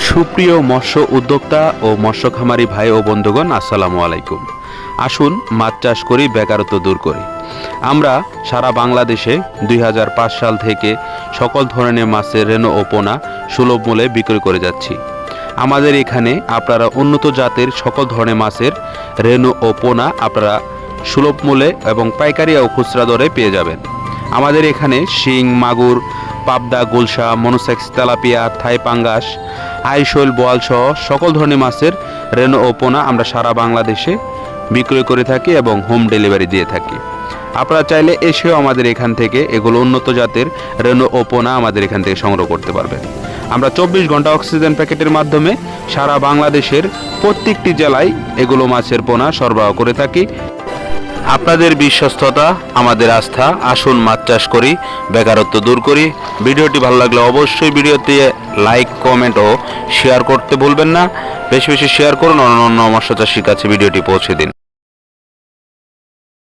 সুপ্রিয় মৎস্য উদ্যোক্তা ও মৎস্য খামারি ভাই ও বন্ধুগণ, আসসালামু আলাইকুম। আসুন মাছ চাষ করি, বেকারত্ব দূর করি। আমরা সারা বাংলাদেশে 2005 সাল থেকে সকল ধরনের মাছের রেণু ও পোনা সুলভ মূল্যে বিক্রি করে যাচ্ছি। আমাদের এখানে আপনারা উন্নত জাতের সকল ধরনের মাছের রেণু ও পোনা আপনারা সুলভ মূল্যে এবং পাইকারি ও খুচরা দরে পেয়ে যাবেন। আমাদের এখানে শিং, মাগুর, পাবদা, গুলশা, মনোসেক্স, তেলাপিয়া, থাই পাঙ্গাস, আইশোল, বোয়াল সহ সকল ধরনের মাছের রেণু ও পোনা আমরা সারা বাংলাদেশে বিক্রয় করে থাকি এবং হোম ডেলিভারি দিয়ে থাকি। আপনারা চাইলে এসেও আমাদের এখান থেকে এগুলো উন্নত জাতের রেণু ও পোনা আমাদের এখান থেকে সংগ্রহ করতে পারবেন। আমরা 24 ঘন্টা অক্সিজেন প্যাকেটের মাধ্যমে সারা বাংলাদেশের প্রত্যেকটি জেলায় এগুলো মাছের পোনা সরবরাহ করে থাকি। আপনাদের বিশ্বস্ততা আমাদের আস্থা। আসুন মাছ চাষ করি, বেকারত্ব দূর করি। ভিডিওটি ভালো লাগলে অবশ্যই ভিডিওতে লাইক, কমেন্ট ও শেয়ার করতে ভুলবেন না। বেশি বেশি শেয়ার করুন, অন্য মৎস্য চাষীর কাছে ভিডিওটি পৌঁছে দিন।